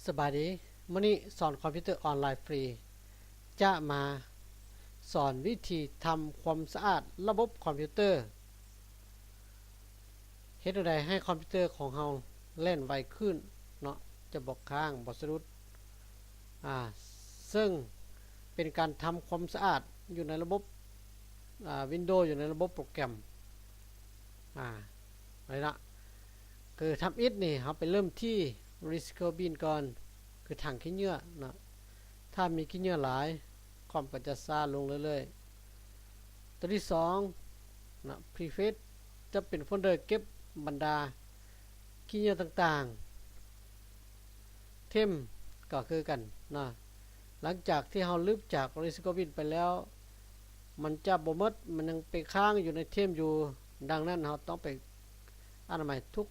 สบายดีมื้อนี้สอนคอมพิวเตอร์ออนไลน์ฟรีจะมาสอนวิธีทำความสะอาดระบบคอมพิวเตอร์เฮ็ดจั่งใดให้คอมพิวเตอร์ของเราเล่นไวขึ้นเนาะจะบ่ค้างบ่สะดุดซึ่งเป็นการทำความสะอาดอยู่ในระบบWindows อยู่ในระบบโปรแกรมอะไรนะคือทำอิฐนี่เราไปเริ่มที่ Recycle Bin ก่อนคือถังขี้เหงื่อเนาะถ้ามีขี้เหงื่อหลายคอมก็จะซ่าลงเรื่อยๆตัวที่2นะ Prefet จะเป็นโฟลเดอร์เก็บบรรดาขี้เหงื่อต่างๆเทมก็คือกันนะหลังจากที่เราลึกจาก Recycle Bin ไปแล้วมันจะบ่หมดมันยังไปค้างอยู่ในเทมอยู่ดังนั้นเราต้องไปอนามัยทุก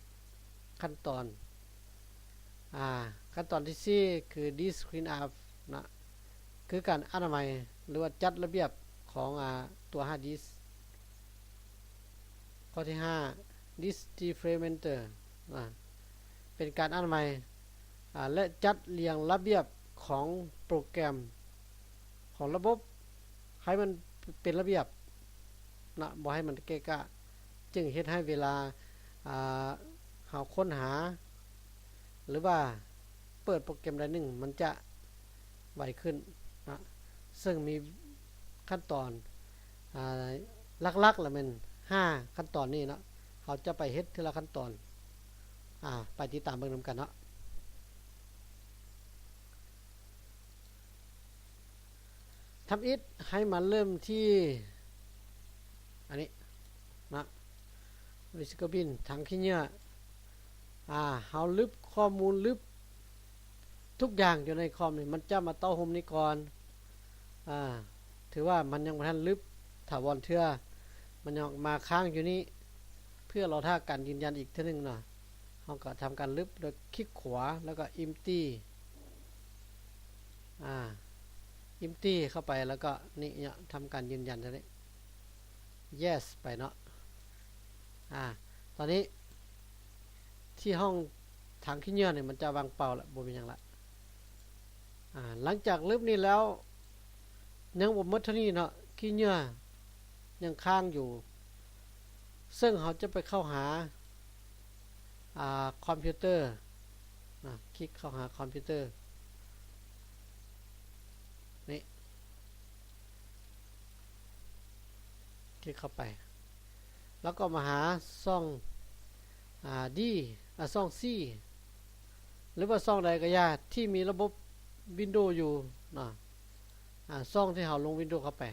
ขั้นตอนขั้นตอนที่4คือ Disk Clean Up นะคือการอนามัยหรือว่าจัดระเบียบของตัวฮาร์ดดิสก์ข้อที่5 Disk Defragmenter เป็นการอนามัยและจัดเรียงระเบียบของโปรแกรมของระบบให้มันเป็นระเบียบนะบ่ให้มันเกะกะจึงเฮ็ดให้เวลาหาค้นหาหรือว่าเปิดโปรแกรมใดหนึ่งมันจะไวขึ้นนะซึ่งมีขั้นตอนลักๆแล้วมัน5ขั้นตอนนี้นะเขาจะไปเฮ็ดทีละขั้นตอนไปติดตามเบิ่งนำกันเนาะทำอิฐให้มันเริ่มที่อันนี้นะวิสกบินถังขี้เหงื่อเฮาลึบข้อมูลลึบทุกอย่างอยู่ในคอมนี่มันจะมาเต้าโฮมนี้ก่อนถือว่ามันยังบ่ทันลึบถาวรเทื่อมันยังมาค้างอยู่นี้เพื่อรอท่าการยืนยันอีกเทื่อนึงเนาะเฮาก็ทำการลึบโดยคลิกขวาแล้วก็ empty empty เข้าไปแล้วก็นี่ทำการยืนยันตรงนี้ yes ไปเนาะตอนนี้ที่ห้องถังขี้เหงื่อเนี่ยมันจะวางเปล่าละบ่มีหยังละหลังจากลึบนี้แล้วยังบ่หมดเท่านี้เนาะขี้เหงื่อยังค้างอยู่ซึ่งเขาจะไปเข้าหาคอมพิวเตอร์คลิกเข้าหาคอมพิวเตอร์นี่คลิกเข้าไปแล้วก็มาหาช่องดีช่อง C หรือว่าช่องใดก็ได้ที่มีระบบ Windows อยู่ช่องที่เราลง Windows เข้าไป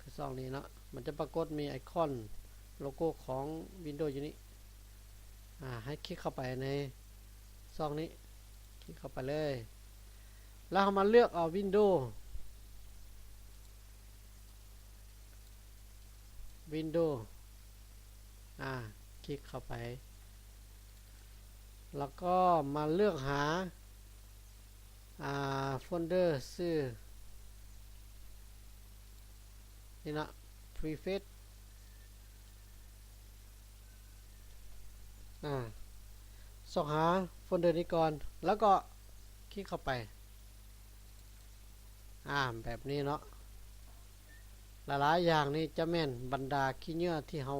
คือช่องนี้เนาะมันจะปรากฏมีไอคอนโลโก้ของ Windows อยู่นี่ให้คลิกเข้าไปในช่องนี้คลิกเข้าไปเลยแล้วเรามาเลือกเอา Windows คลิกเข้าไปแล้วก็มาเลือกหาโฟลเดอร์ชื่อนี่นะ Prefet ส่องหาโฟลเดอร์นี้ก่อนแล้วก็คลิกเข้าไปแบบนี้เนาะหลายๆอย่างนี่จะแม่นบรรดาขี้เหงื่อที่เฮา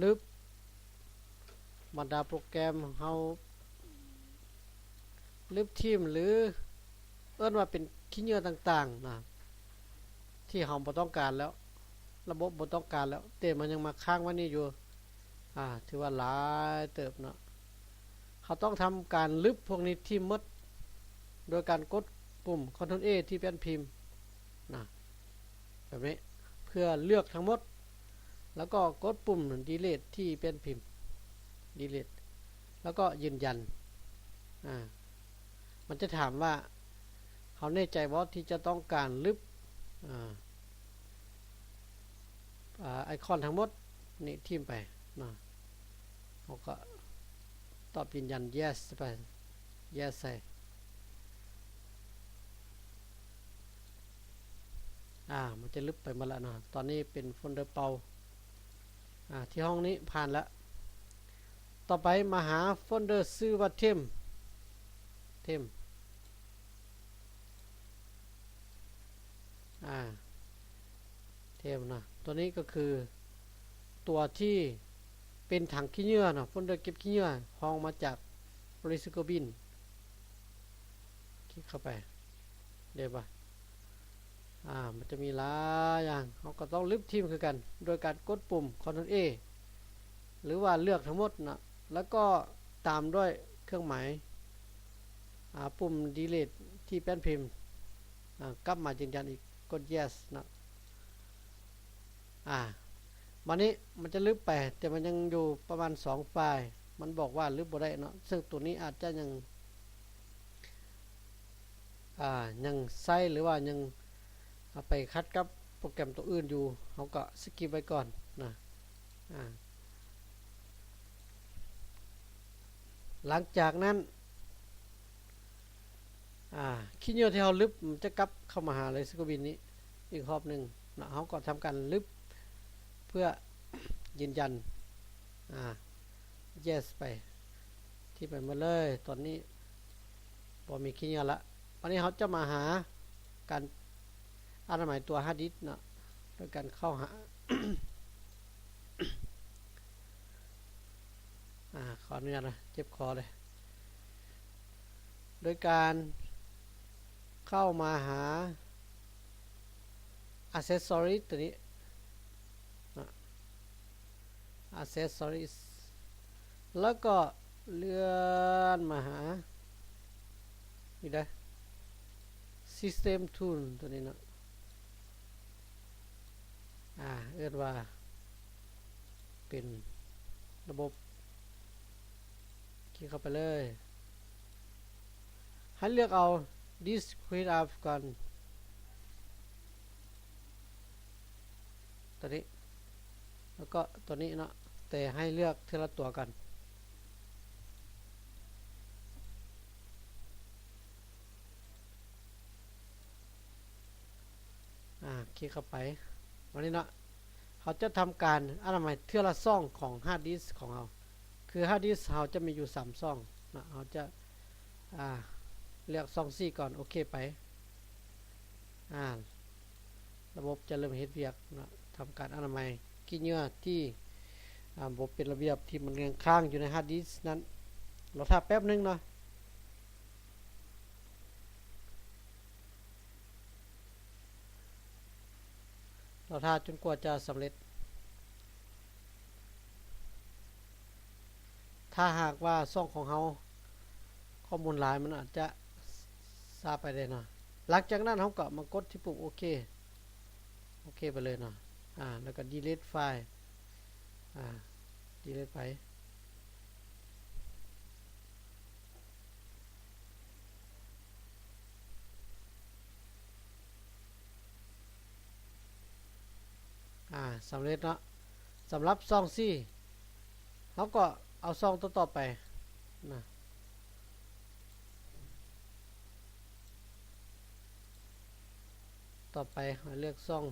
ลึบบรรดาโปรแกรมเฮาลึบทีมหรือเอิ้นว่าเป็นขี้เหงื่อต่างๆนะที่เฮาบ่ต้องการแล้วระบบบ่ต้องการแล้วแต่มันยังมาค้างไว้นี่อยู่ถือว่าหลายเติบเนาะเขาต้องทำการลึบพวกนี้ที่หมดโดยการกดปุ่ม Ctrl A ที่แป้นพิมพ์แบบนี้เพื่อเลือกทั้งหมดแล้วก็กดปุ่ม Delete ที่แป้นพิมพ์ Delete แล้วก็ยืนยันมันจะถามว่าเขาแน่ใจว่าที่จะต้องการลึบไอคอนทั้งหมดนี่ทิมไปเขาก็ตอบยืนยัน yes ไป yes ใส่มันจะลึกไปหมดแล้วนะตอนนี้เป็นโฟลเดอร์เปาที่ห้องนี้ผ่านแล้วต่อไปมาหาโฟลเดอร์ชื่อว่าเทม เทมเทมนะตัวนี้ก็คือตัวที่เป็นถังขี้เหงื่อเนาะพ่นโดยเก็บขี้เหงื่อห้องมาจากรีไซเคิลบินคลิกเข้าไปเดี๋ยวป่ะมันจะมีหลายอย่างเขาก็ต้องลิฟทีมคือกันโดยการกดปุ่ม Ctrl A หรือว่าเลือกทั้งหมดนะแล้วก็ตามด้วยเครื่องหมายปุ่ม delete ที่แป้นพิมพ์กลับมายืนยันอีกกด yes นะวันนี้มันจะลึกไปแต่มันยังอยู่ประมาณ2ไฟล์มันบอกว่าลึกบ่ได้เนาะซึ่งตัวนี้อาจจะยังใช้หรือว่ายังไปคัดกับโปรแกรมตัวอื่นอยู่เขาก็สกิปไว้ก่อนนะหลังจากนั้นขี้เหงื่อที่เราลึบมันจะกลับเข้ามาหาเลยสกูบินนี้อีกรอบหนึ่งนะเขาก็ทำการลึบเพื่อยืนยันyes ไปที่ไปมาเลยตอนนี้พอมีขี้เหงื่อละวันนี้เขาจะมาหาการอนามัยตัวฮาร์ดดิสก์นะโดยการเข้าหา ขออนุญาตนะเจ็บคอเลยโดยการเข้ามาหา accessories ตัวนี้ accessories แล้วก็เลื่อนมาหานี่ได้ system tool ตัวนี้นะเรียกว่าเป็นระบบคลิกเข้าไปเลยให้เลือกเอา discrete up ก่อนตัวนี้แล้วก็ตัวนี้เนาะแต่ให้เลือกทีละตัวกันคลิกเข้าไปวันนี้เนาะเขาจะทำการอนามัยเทื่อละซ่องของฮาร์ดดิสก์ของเราคือฮาร์ดดิสก์เราจะมีอยู่3ซ่องนะเราจะเลือกซ่อง4ก่อนโอเคไประบบจะเริ่มเฮ็ดเวียกนะทำการอนามัยขี้เหงื่อที่ระบบเป็นระเบียบที่มันเรียงข้างอยู่ในฮาร์ดดิสก์นั้นเราท่าแป๊บนึงเนาะเราท่าจนกว่าจะสำเร็จถ้าหากว่าซ่องของเราข้อมูลหลายมันอาจจะซาไปได้เนาะหลังจากนั้นเราก็มากดที่ปุ่มโอเคไปเลยเนาะแล้วก็ delete ไฟล์delete ไปสำเร็จเนาะสำหรับซองซี่เขาก็เอาซองต่อไปนะต่อไปเลือกซอง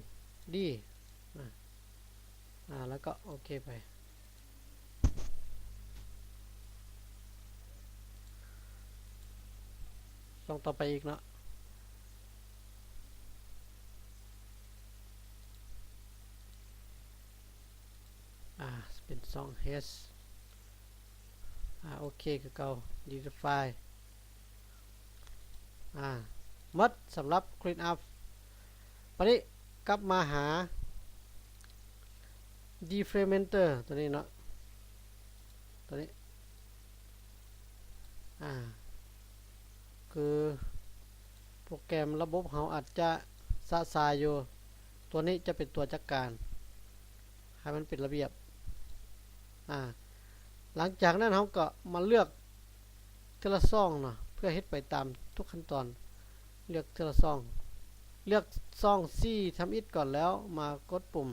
ดีแล้วก็โอเคไปซองต่อไปอีกเนาะเป็นซอง H โอเคคือเก่า delete ไฟล์มัดสำหรับ clean up ตอนนี้กลับมาหา defragmenter ตัวนี้เนาะตัวนี้คือโปรแกรมระบบเขาอาจจะสะสายอยู่ตัวนี้จะเป็นตัวจัดการให้มันเป็นระเบียบหลังจากนั้นเขาก็มาเลือกทีละซ่องเนาะเพื่อเฮ็ดไปตามทุกขั้นตอนเลือกทีละซ่องเลือกซ่อง C ทำอิฐก่อนแล้วมากดปุ่ม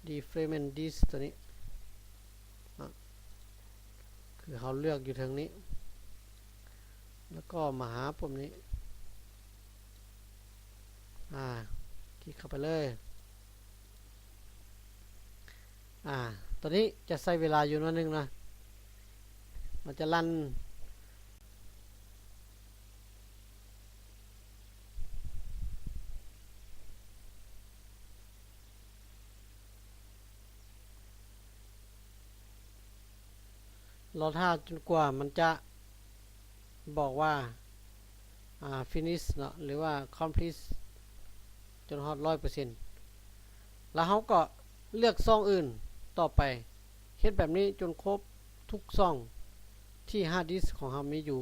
defragment this ตัวนี้คือเขาเลือกอยู่ทางนี้แล้วก็มาหาปุ่มนี้คลิกเข้าไปเลยตัวนี้จะใช้เวลาอยู่นิดนึงนะมันจะลั่น รอท่าจนกว่ามันจะบอกว่าfinish เนาะหรือว่า complete จนฮอด 100% แล้วเราก็เลือกซ่องอื่นต่อไปเฮ็ดแบบนี้จนครบทุกซ่องที่ฮาร์ดดิสก์ของเรามีอยู่